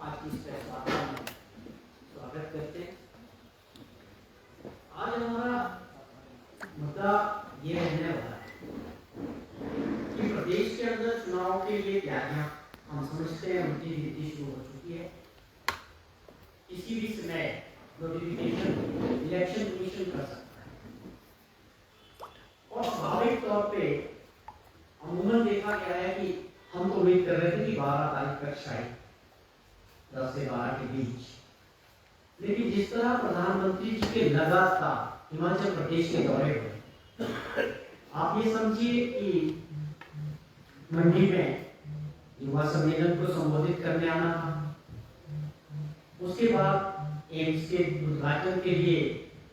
आज की इस प्रेस वार्ता में स्वागत करते हैं। आज हमारा मुद्दा ये रहने वाला है कि प्रदेश के अंदर चुनाव के लिए तैयारियां हम समझते हैं उनकी रीति शुरू हो चुकी है। किसी भी समय नोटिफिकेशन इलेक्शन कमीशन कर सकता है और स्वाभाविक तौर पे अमूमन देखा गया है कि हम तो उम्मीद कर रहे थे कि 12 तारीख तक शायद 10 से 12 के बीच, लेकिन जिस तरह प्रधानमंत्री जी के लगातार हिमाचल प्रदेश के दौरे हुए, आप ये समझिए कि मंडी में युवा सम्मेलन को संबोधित करने आना था, उसके बाद एम्स के उद्घाटन के लिए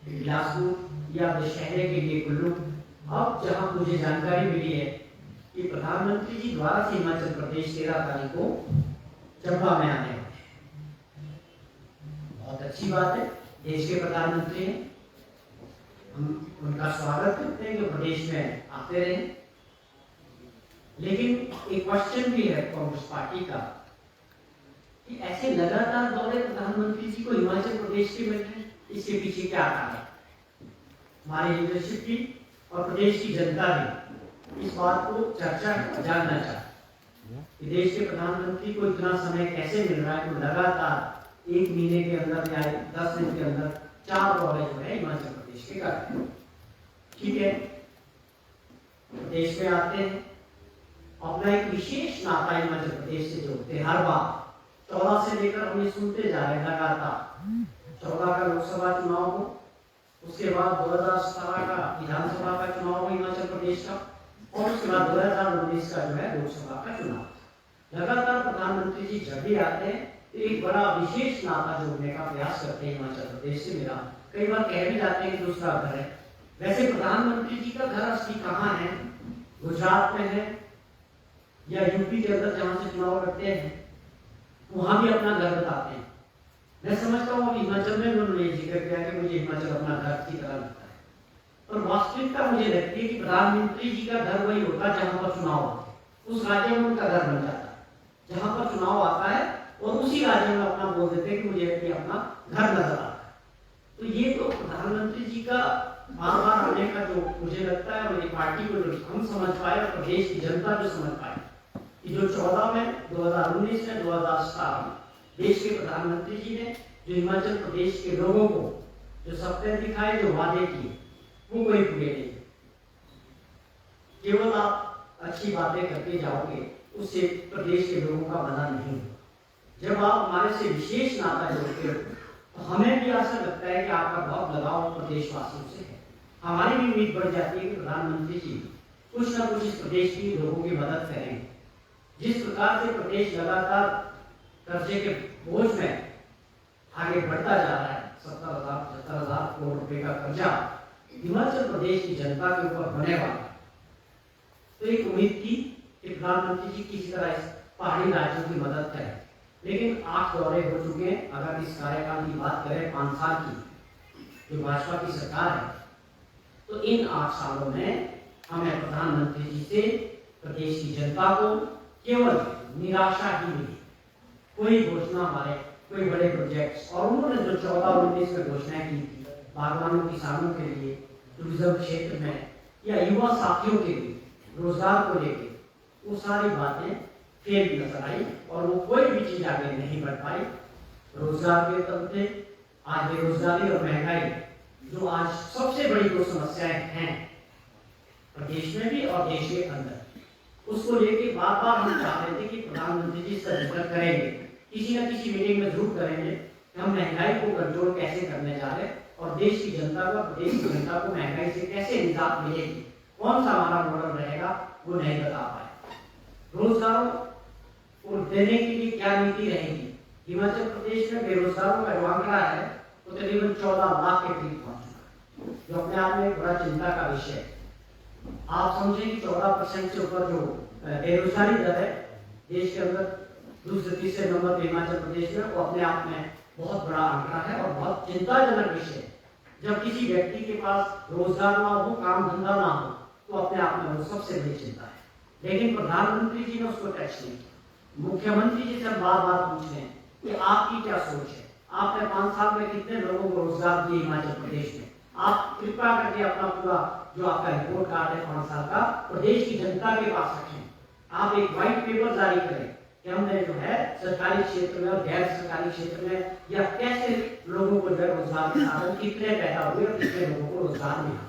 बिलासपुर या दशहरे के लिए कुल्लू। अब जहां मुझे जानकारी मिली है कि प्रधानमंत्री जी द्वारा से हिमाचल प्रदेश 13 तारीख को चंबा में आने वाले हैं। बहुत अच्छी बात है, देश के प्रधानमंत्री हैं, हम उनका स्वागत करते हैं कि प्रदेश में आते रहे। लेकिन एक क्वेश्चन भी है कांग्रेस पार्टी का कि ऐसे लगातार दौरे प्रधानमंत्री जी को हिमाचल प्रदेश के मिल रहे हैं, इसके पीछे क्या कारण है? हमारी लीडरशिप की और प्रदेश की जनता भी इस बात को चर्चा जानना चाहती है कि देश के प्रधानमंत्री को इतना समय कैसे मिल रहा है कि लगातार 1 महीने के अंदर या 10 दिन के अंदर 4 दौरे जो है हिमाचल प्रदेश के करते हैं। ठीक है, प्रदेश में आते हैं, अपना एक विशेष नाता हिमाचल प्रदेश से जोड़ते हैं। हर बार 14 से लेकर हम ये सुनते जा रहे हैं लगातार 14 का लोकसभा चुनाव हो, उसके बाद 2017 का विधानसभा का चुनाव हो हिमाचल प्रदेश का, और उसके बाद 2019 का जो है लोकसभा का चुनाव। लगातार प्रधानमंत्री जी जब भी आते हैं तो एक बड़ा विशेष नाता जोड़ने का प्रयास करते हैं हिमाचल प्रदेश से। मेरा कई बार कह भी जाते हैं कि दूसरा घर है। वैसे प्रधानमंत्री जी का घर असली कहाँ है? गुजरात में है या यूपी के अंदर जहां से चुनाव लड़ते हैं वहां भी अपना घर बताते हैं। मैं समझता हूँ हिमाचल में उन्होंने जिक्र किया कि मुझे हिमाचल अपना घर की तरह लगता है, और वास्तविकता मुझे लगती है कि प्रधानमंत्री जी का घर वही होता है जहां पर चुनाव होते हैं। उस राज्य में उनका घर बन जाता है जहां पर चुनाव आता है, और उसी राज्य में अपना बोल देते हैं कि मुझे अपना घर नजर आता है। तो ये तो प्रधानमंत्री जी का बार बार आने का जो मुझे लगता है, मेरी पार्टी को जो हम समझ पाए और प्रदेश की जनता जो समझ पाए कि जो 14 में 2019 में 2017 में देश के प्रधानमंत्री जी ने जो हिमाचल प्रदेश के लोगों को जो सपने दिखाए, जो वादे किए, वो कोई पूरे नहीं। केवल आप अच्छी बातें करते जाओगे उससे प्रदेश के लोगों का भला नहीं होगा। जब आप हमारे से विशेष नाता जोड़ते हो तो हमें भी ऐसा लगता है कि आपका बहुत लगाव प्रदेशवासियों से है। हमारी भी उम्मीद बढ़ जाती है कि प्रधानमंत्री जी कुछ ना कुछ इस प्रदेश के लोगों की मदद करेंगे। जिस प्रकार से प्रदेश लगातार कर्जे के बोझ में आगे बढ़ता जा रहा है, 70,000-75,000 करोड़ रुपए का कर्जा हिमाचल प्रदेश की जनता के ऊपर होने वाला है, तो एक उम्मीद की कि प्रधानमंत्री जी किसी तरह इस पहाड़ी राज्यों की मदद करें। लेकिन 8 दौरे हो चुके हैं। अगर इस कार्यकाल की बात करें 5 साल की जो भाजपा की सरकार है, तो इन 8 सालों में हमें प्रधानमंत्री जी से प्रदेश की जनता को केवल निराशा ही मिली। कोई घोषणा हमारे, कोई बड़े प्रोजेक्ट्स, और उन्होंने जो 14-19 में घोषणाएं की थी बागवानों किसानों के लिए, टूरिज्म क्षेत्र में या युवा साथियों के लिए, रोजगार को लेकर, वो सारी बातें फेल नजर आई और वो कोई भी चीज आगे नहीं बढ़ पाई। रोजगार के चलते आज बेरोजगारी और महंगाई जो आज सबसे बड़ी 2 समस्याएं हैं प्रदेश में भी और देश के अंदर, उसको लेके बार बार हम चाह रहे थे कि प्रधानमंत्री जी इसका जिक्र करेंगे, किसी न किसी मीटिंग में जरूर करेंगे कि हम महंगाई को कंट्रोल कैसे करने जा रहे हैं और देश की जनता को, प्रदेश की जनता को महंगाई से कैसे निजात मिलेगी, कौन सा हमारा मॉडल रहेगा, वो नहीं बता पाए। रोजगारों को देने के लिए क्या नीति रहेगी? हिमाचल प्रदेश में बेरोजगारों का जो आंकड़ा है वो तकरीबन 14 लाख के करीब पहुंच चुका है, जो अपने आप में एक बड़ा चिंता का विषय है। आप समझें कि 14% से ऊपर जो बेरोजगारी दर है देश के अंदर, दूसरे तीसरे नंबर पर हिमाचल प्रदेश में, वो अपने आप में बहुत बड़ा आंकड़ा है और बहुत चिंताजनक विषय है। जब किसी व्यक्ति के पास रोजगार ना हो, काम धंधा ना हो, तो अपने आप में वो सबसे बड़ी चिंता है। लेकिन प्रधानमंत्री जी ने उसको टच नहीं किया। मुख्यमंत्री जी से बार बार पूछ रहे हैं कि आपकी क्या सोच है। आपने 5 साल में कितने लोगों को रोजगार दिए हिमाचल प्रदेश में। आप कृपया करके अपना पूरा जो आपका रिपोर्ट कार्ड है 5 साल का प्रदेश की जनता के पास रखें। आप एक व्हाइट पेपर जारी करें कि हमने जो है सरकारी क्षेत्र में और गैर सरकारी क्षेत्र में या कैसे लोगों को रोजगार के साधन कितने पैदा हुए और कितने लोगों को रोजगार मिला।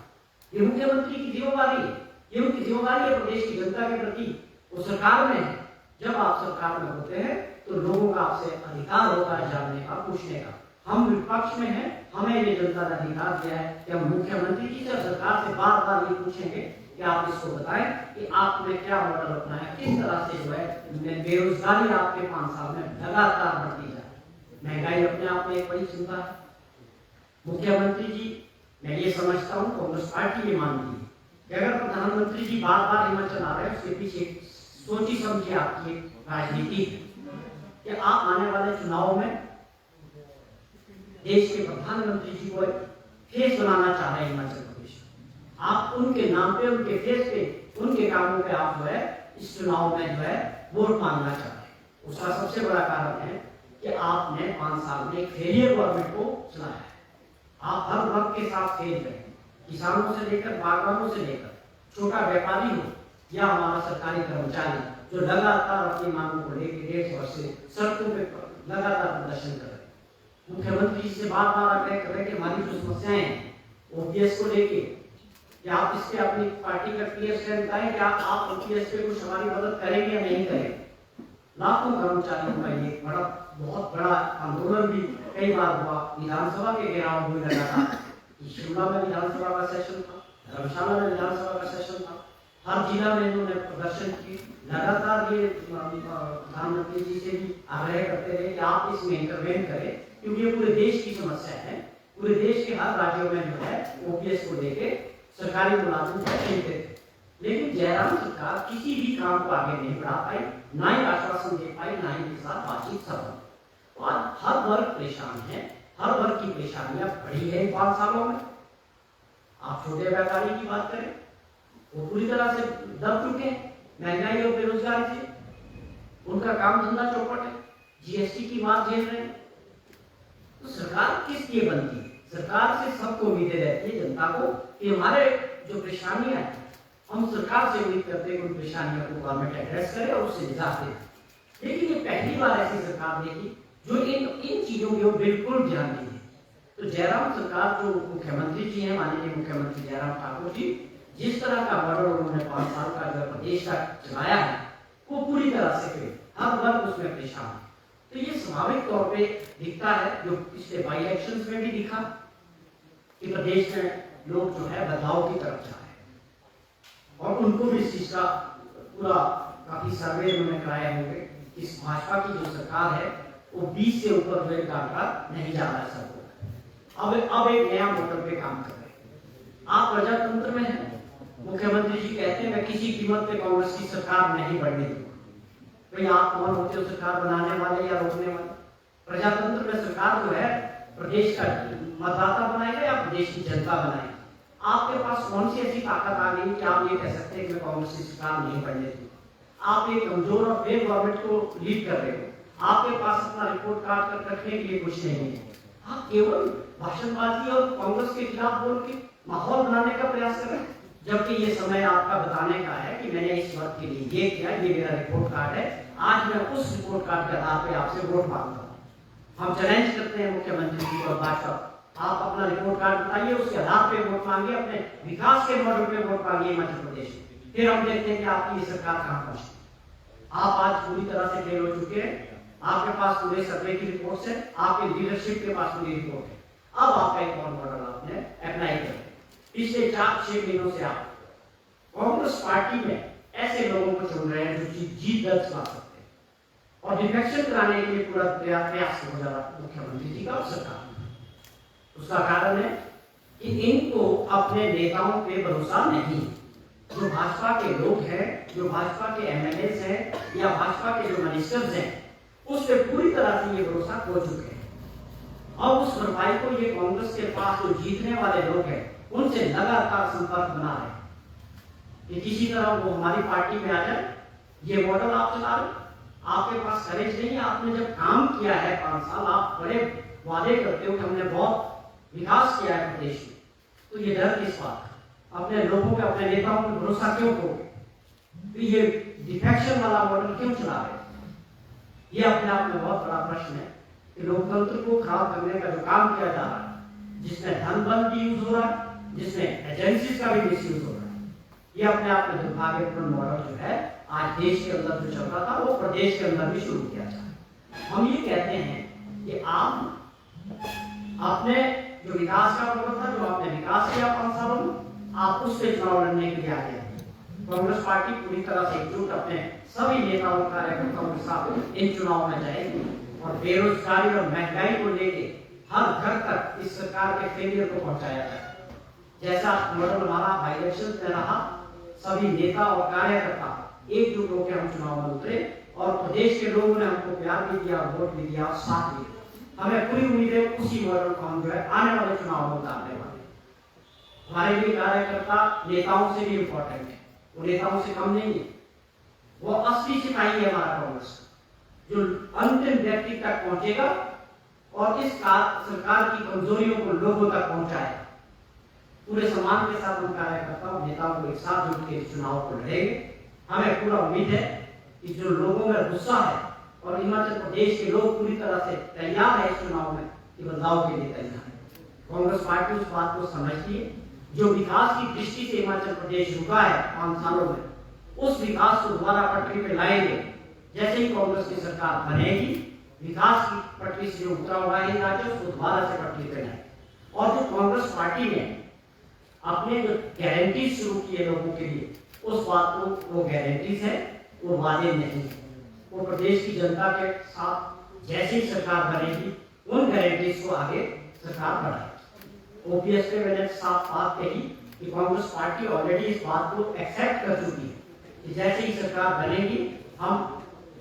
ये मुख्यमंत्री की जिम्मेवारी है, ये उनकी जिम्मेवारी है प्रदेश की जनता के प्रति। वो सरकार में है, जब आप सरकार में होते हैं तो लोगों का आपसे अधिकार होता है जानने का, पूछने का। हम विपक्ष में हैं, हमें ये जनता ने अधिकार दिया है कि हम मुख्यमंत्री जी से सरकार से बार बार ये पूछेंगे कि आप इसको बताएं कि आपने क्या मॉडल अपनाया, किस तरह से जो है बेरोजगारी आपके 5 साल में लगातार बढ़ती जाए। महंगाई अपने आप में एक बड़ी चिंता है। मुख्यमंत्री जी, मैं ये समझता हूँ कांग्रेस पार्टी ये मानती है कि अगर प्रधानमंत्री जी बार बार हिमाचल आ रहे हैं उसके पीछे सोची समझी आपकी राजनीति है कि आप आने वाले चुनाव में देश के प्रधानमंत्री जी को फेस बनाना चाह रहे हैं हिमाचल प्रदेश। आप उनके नाम पे, उनके फेस पे, उनके कामों पे आप जो है इस चुनाव में जो है वोट मांगना चाह रहे हैं। उसका सबसे बड़ा कारण है कि आपने 5 साल में फेलियर गवर्नमेंट को चलाया है। आप हर वर्ग के साथ फेल रहे, किसानों से लेकर बागवानों से लेकर छोटा व्यापारी हो या हमारा सरकारी कर्मचारी जो लगातार अपनी मांगों को लेकर 1.5 वर्ष से सड़कों पे लगातार प्रदर्शन कर रहे हैं। मुख्यमंत्री जी से बार बार आग्रह कर रहे हैं कि हमारी जो समस्याएं हैं ओपीएस को लेके, क्या आप इस पे अपनी पार्टी का क्लियर स्टैंड बताएं कि आप ओपीएस पे कुछ हमारी मदद करेंगे या नहीं करेंगे। लाखों कर्मचारियों का ये बहुत बड़ा आंदोलन भी कई बार हुआ, विधानसभा के घेराव हुए लगातार। शिमला में विधानसभा का सेशन था, धर्मशाला में विधानसभा का सेशन था, हर जिला में इन्होंने प्रदर्शन किए। लगातार ये प्रधानमंत्री जी से भी आग्रह करते रहे कि आप इसमें इंटरवेन करें, क्योंकि ये पूरे देश की समस्या है। पूरे देश के हर राज्यों में जो है ओपीएस को लेके सरकारी मुलाजिम चिंतित थे, लेकिन जयराम सरकार किसी भी काम को आगे नहीं बढ़ा पाई, ना ही आश्वासन दे पाई, ना ही इनके साथ बातचीत सफल। तो आज हर वर्ग परेशान है, हर वर्ग की परेशानियां बढ़ी है 5 सालों में। आप छोटे व्यापारी की बात करें, वो पूरी तरह से दब चुके हैं महंगाई और बेरोजगारी से। उनका काम धंधा चौपट है, जीएसटी की मार झेल रहे हैं। तो सरकार किस लिए बनती है? सरकार से सबको उम्मीदें रहती है, जनता को, कि हमारे जो परेशानियां हैं हम सरकार से उम्मीद करते हैं कि उन परेशानियों को गवर्नमेंट एड्रेस करे और उससे निजात दे। लेकिन ये पहली बार ऐसी सरकार देखी जो इन चीजों की ओर बिल्कुल ध्यान नहीं है। तो जयराम सरकार जो मुख्यमंत्री जी हैं, माननीय मुख्यमंत्री जयराम ठाकुर जी, जिस तरह का मॉडल उन्होंने 5 साल का जो प्रदेश का चलाया है वो पूरी तरह से फेल, हर वर्ग उसमें परेशान है। तो ये स्वाभाविक तौर पे दिखता है, जो पिछले बाई इलेक्शंस में भी दिखा कि प्रदेश में लोग जो है बदलाव की तरफ जा रहे हैं और उनको भी इस चीज का पूरा काफी सर्वे उन्होंने कराए होंगे। इस भाजपा की जो सरकार है वो 20 से ऊपर जो का आंकड़ा नहीं जा रहा है सबको। अब एक नया मॉडल पे काम कर रहे हैं। आप प्रजातंत्र में हैं, मुख्यमंत्री जी कहते हैं मैं किसी कीमत पे कांग्रेस की सरकार नहीं बढ़ने दूंगा। भाई आप कौन होते हो सरकार बनाने वाले या रोकने वाले? प्रजातंत्र में सरकार जो है प्रदेश का मतदाता बनाएगा या प्रदेश की जनता बनाएगी? आपके पास कौन सी ऐसी ताकत आ गई कि आप ये कह सकते हैं कि मैं कांग्रेस की सरकार नहीं बढ़ने दूंगा? आप एक कमजोर और फेल गवर्नमेंट को लीड कर रहे हो। आपके पास अपना रिपोर्ट कार्ड कर रखने के लिए कुछ नहीं है। आप केवल भाषणबाजी और कांग्रेस के खिलाफ बोल के माहौल बनाने का प्रयास कर रहे हैं, जबकि ये समय आपका बताने का है कि मैंने इस वर्ग के लिए ये किया, ये मेरा रिपोर्ट कार्ड है, आज मैं उस रिपोर्ट कार्ड के आधार पे आपसे वोट मांगता हूँ। हम चैलेंज करते हैं मुख्यमंत्री जी और भाजपा, आप अपना रिपोर्ट कार्ड बताइए, उसके आधार पे वोट मांगिए, अपने विकास के मॉडल पे वोट मांगिए हिमाचल प्रदेश में। फिर हम देखते हैं कि आपकी ये सरकार कहाँ पहुंचती है। आप आज पूरी तरह से फेल हो चुके हैं। आपके पास पूरे सर्वे की रिपोर्ट है, आपके लीडरशिप के पास पूरी रिपोर्ट है। अब आपका एक और मॉडल आपने अप्लाई किया। पिछले 4-6 महीनों से आप कांग्रेस पार्टी में ऐसे लोगों को चुन रहे हैं जो जीत दर्ज करा सकते हैं और डिफेक्शन कराने के लिए पूरा प्रयास हो जा रहा मुख्यमंत्री जी का और सरकार। उसका कारण है कि इनको अपने नेताओं पे भरोसा नहीं। जो भाजपा के लोग हैं, जो भाजपा के एमएलए हैं या भाजपा के जो मिनिस्टर्स हैं, उस पर पूरी तरह से ये भरोसा खो चुके हैं। अब उस भरपाई को ये कांग्रेस के पास जो जीतने वाले लोग हैं उनसे लगातार संपर्क बना रहे हैं कि किसी तरह वो हमारी पार्टी में आ जाए। ये मॉडल आप चला रहे, आपके पास करेज नहीं है। आपने जब काम किया है 5 साल, आप बड़े वादे करते हो कि हमने बहुत विकास किया है प्रदेश में, तो ये डर किस बात का? अपने लोगों पे, अपने नेताओं पे भरोसा क्यों करो? तो ये डिफेक्शन वाला मॉडल क्यों चला रहे? ये अपने आप में बहुत बड़ा प्रश्न है कि लोकतंत्र को खराब करने का जो काम किया जा रहा है, जिसमें धन बल भी यूज हो रहा है, जिसमें एजेंसीज का भी मिसयूज हो रहा है, ये अपने आप में दुर्भाग्यपूर्ण मॉडल जो है आज देश के अंदर जो चल रहा था वो प्रदेश के अंदर भी शुरू किया जाए। हम ये कहते हैं कि आप अपने जो विकास का मॉडल था, जो आपने विकास किया 5 सालों में, आप उससे चुनाव लड़ने के लिए आगे हैं। कांग्रेस पार्टी पूरी तरह से एकजुट अपने सभी नेताओं कार्यकर्ताओं के साथ इन चुनाव में जाएगी और बेरोजगारी और महंगाई को लेके हर घर तक इस सरकार के फेलियर को पहुंचाया जाए। जैसा मॉडल हमारा बाई इलेक्शन में रहा, सभी नेता और कार्यकर्ता एकजुट होकर हम चुनाव में उतरे और प्रदेश के लोगों ने हमको प्यार भी दिया, वोट भी दिया, साथ भी दिया। हमें पूरी उम्मीद है उसी मॉडल को हम जो है आने वाले चुनाव में उतारने वाले। हमारे लिए कार्यकर्ता नेताओं से भी इम्पोर्टेंट है, वो नेताओं से कम नहीं है। वो असली सिपाही है हमारा कांग्रेस, जो अंतिम व्यक्ति तक पहुंचेगा और इस सरकार की कमजोरियों को लोगों तक पहुंचाएगा। पूरे सम्मान के साथ हम कार्यकर्ताओं नेताओं को एक साथ जुट के चुनाव को लड़ेंगे। हमें पूरा उम्मीद है कि जो लोगों में गुस्सा है और हिमाचल प्रदेश के लोग पूरी तरह से तैयार है इस चुनाव में कि बदलाव के लिए तैयार है। कांग्रेस पार्टी उस बात को समझती है। जो विकास की दृष्टि से हिमाचल प्रदेश रुका है 5 सालों में, उस विकास को दोबारा पटरी पे लाएंगे। जैसे ही कांग्रेस की सरकार बनेगी, विकास की पटरी से जो उतरा हुआ है राज्य, उसको दोबारा से पटरी पे लाएंगे। और जो कांग्रेस पार्टी ने अपने जो गारंटी शुरू किए लोगों के लिए, उस बात को, वो गारंटीज है, वो वादे नहीं है। वो प्रदेश की जनता के साथ जैसे ही सरकार बनेगी उन गारंटीज को आगे सरकार बढ़ाएगी। ओपीएस पे मैंने साफ बात कही कि कांग्रेस पार्टी ऑलरेडी इस बात को एक्सेप्ट कर चुकी है कि जैसे ही सरकार बनेगी हम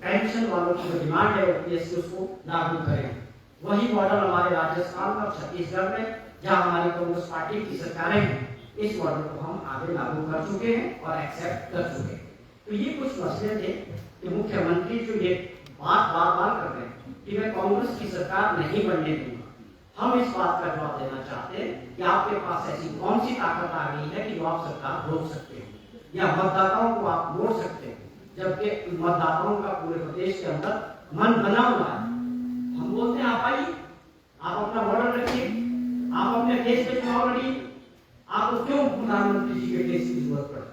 पेंशन वालों की जो डिमांड है ओपीएस की, उसको लागू करेंगे। वही मॉडल हमारे राजस्थान और छत्तीसगढ़ में, जहां हमारी कांग्रेस पार्टी की सरकारें हैं, इस मॉडल को हम आगे लागू कर चुके हैं और एक्सेप्ट कर चुके हैं। तो ये कुछ मसले थे कि मुख्यमंत्री जो ये बात बार बार कर रहे हैं कि मैं कांग्रेस की सरकार नहीं बनने दूंगा, हम इस बात का जवाब देना चाहते हैं कि आपके पास ऐसी कौन सी ताकत आ गई है कि जो आप सरकार रोक सकते हैं या मतदाताओं को आप मोड़ सकते हैं, जबकि मतदाताओं का पूरे प्रदेश के अंदर मन बना हुआ है। हम बोलते हैं आप आइए, आप अपना मॉडल रखिए, आप अपने देश में चुनाव लड़िए, आपको क्यों प्रधानमंत्री जी के देश की जरूरत पड़े?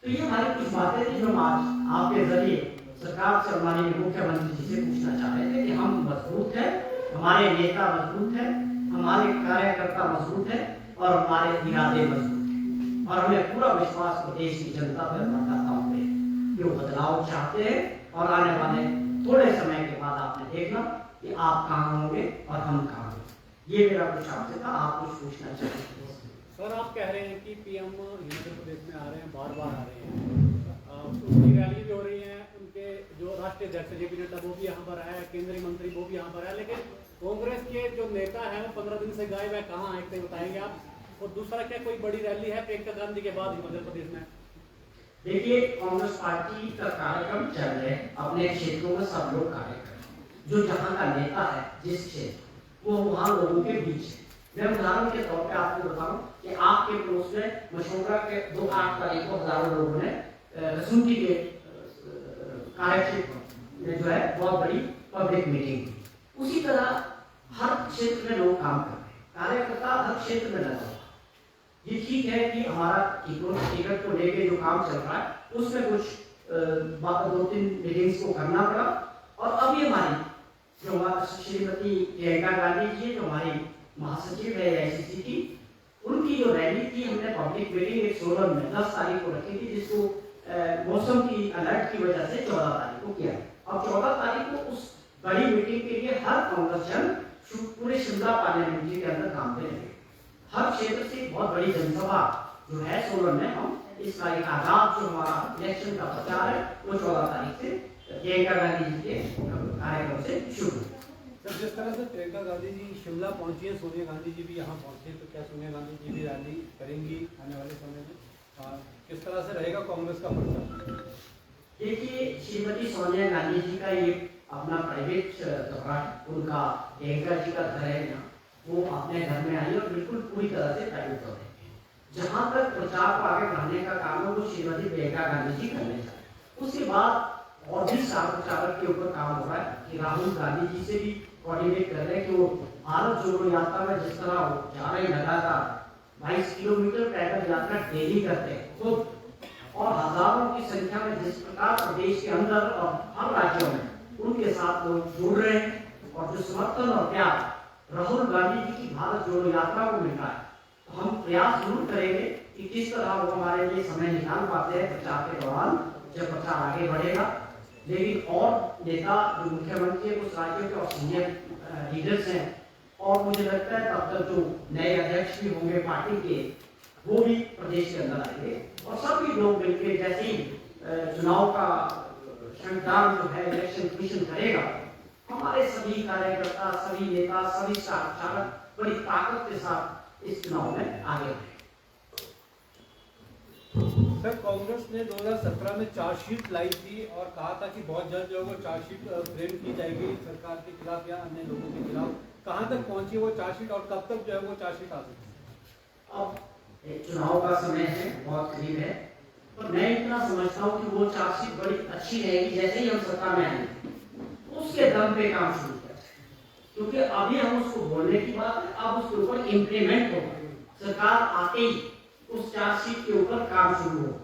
तो ये हमारी कुछ बातें थी जो हम आज आपके जरिए सरकार से, हमारे मुख्यमंत्री जी से पूछना चाह रहे थे कि हम मजबूत हैं, हमारे नेता मजबूत हैं, हमारे कार्यकर्ता मजबूत हैं और हमारे इरादे मजबूत हैं और हमें पूरा विश्वास प्रदेश की जनता पर, मतदाताओं पे, कि वो बदलाव चाहते हैं और आने वाले थोड़े समय के बाद आपने देखना कि आप कहाँ होंगे और हम कहाँ होंगे। ये मेरा कुछ आपसे था। आप कुछ पूछना चाहते हैं? सर, आप कह रहे हैं कि पीएम हिमाचल प्रदेश में आ रहे हैं, बार बार आ रहे हैं, उनकी रैली भी हो रही है, उनके जो राष्ट्रीय अध्यक्ष जेपी नड्डा वो भी यहाँ पर है, केंद्रीय मंत्री वो भी यहाँ पर है, लेकिन कांग्रेस के जो नेता है वो 15 दिन से गायब है। कहाँ है, बताएंगे आप? और दूसरा, क्या कोई बड़ी रैली है प्रियंका गांधी के बाद हिमाचल प्रदेश में? देखिए, कांग्रेस पार्टी का कार्यक्रम चल रहे हैं, अपने क्षेत्रों में सब लोग कार्य करें। जो जहाँ का नेता है, जिस क्षेत्र, वो वहाँ लोगों के बीच है। मैं उदाहरण के तौर पे आपको बताऊं कि आपके पड़ोस में मशोरा के 2-8 तारीख को हजारों लोगों ने रसूटी के कार्यक्षेत्र में जो है बहुत बड़ी पब्लिक मीटिंग की। उसी तरह हर क्षेत्र में लोग काम कर रहे हैं, कार्यकर्ता हर क्षेत्र में लगा हुआ। ये ठीक है कि हमारा टिकट को लेके जो काम चल रहा है उसमें कुछ 2-3 मीटिंग्स को करना पड़ा। और अभी हमारी जो श्रीमती प्रियंका गांधी जी, जो हमारी महासचिव है आईसीसी की, उनकी जो रैली थी, हमने पब्लिक मीटिंग एक सोलन में 10 तारीख को रखी थी, जिसको मौसम की अलर्ट की वजह से 14 तारीख को किया। अब 14 तारीख को उस बड़ी मीटिंग के लिए हर कांग्रेस जन पूरे शिमला पार्लियामेंट्री के अंदर काम पे लगे। हर क्षेत्र से बहुत बड़ी जनसभा जो है सोलन में, हम इसका एक आगाज जो हमारा इलेक्शन का प्रचार है वो 14 तारीख से प्रियंका गांधी जी के कार्यक्रम से शुरू। तो जिस तरह से प्रियंका गांधी जी शिमला पहुंची है, सोनिया गांधी जी भी यहाँ पहुंची है, तो क्या सोनिया गांधी जी भी रैली करेंगी आने वाले समय में? किस तरह से रहेगा कांग्रेस का प्रचार? देखिए, श्रीमती सोनिया गांधी जी का ये अपना प्राइवेट दौरा, उनका प्रियंका जी का घर है यहाँ, वो अपने घर में आई और बिल्कुल पूरी तरह से प्राइवेट दौरे। जहाँ तक प्रचार को आगे बढ़ाने का काम है वो श्रीमती प्रियंका गांधी जी करने चाहिए। उसके बाद और भी स्टार प्रचारक के ऊपर काम हो रहा है कि राहुल गांधी जी से भी कोऑर्डिनेट कर रहे हैं कि वो भारत जोड़ो यात्रा में जिस तरह वो जा रहे लगातार 22 किलोमीटर पैदल यात्रा डेली करते हैं खुद, और हजारों की संख्या में जिस प्रकार प्रदेश के अंदर और हर राज्यों में उनके साथ लोग जुड़ रहे हैं, और जो समर्थन और प्यार राहुल गांधी जी की भारत जोड़ो यात्रा को मिल रहा है, तो हम प्रयास जरूर करेंगे कि किस तरह वो हमारे लिए समय निकाल पाते हैं प्रचार के दौरान, जब प्रचार आगे बढ़ेगा। लेकिन और नेता जो मुख्यमंत्री है उस राज्यों के और सीनियर लीडर्स हैं, और मुझे लगता है तब तक जो नए अध्यक्ष भी होंगे पार्टी के, वो भी प्रदेश के अंदर आएंगे, और सभी लोग मिलकर जैसे ही चुनाव का संविधान जो है इलेक्शन कमीशन करेगा, हमारे सभी कार्यकर्ता, सभी नेता, सभी स्टार चालक बड़ी ताकत के साथ इस चुनाव में आगे बढ़े। सर, कांग्रेस ने 2017 में चार्जशीट लाई थी और कहा था कि बहुत जल्द जो है वो चार्जशीट फ्रेम की जाएगी सरकार के खिलाफ या अन्य लोगों के खिलाफ। कहाँ तक पहुंची वो चार्जशीट और कब तक जो है वो चार्जशीट आ सकती है? अब चुनाव का समय है, बहुत करीब है, पर मैं इतना समझता हूँ कि वो चार्जशीट बड़ी अच्छी रहेगी। जैसे ही हम सत्ता में आएंगे उसके दम पे काम शुरू करें, क्योंकि अभी हम उसको बोलने की बात है, अब उसके ऊपर इम्प्लीमेंट होगा। सरकार आते ही उस चार्जशीट के ऊपर काम शुरू होगा।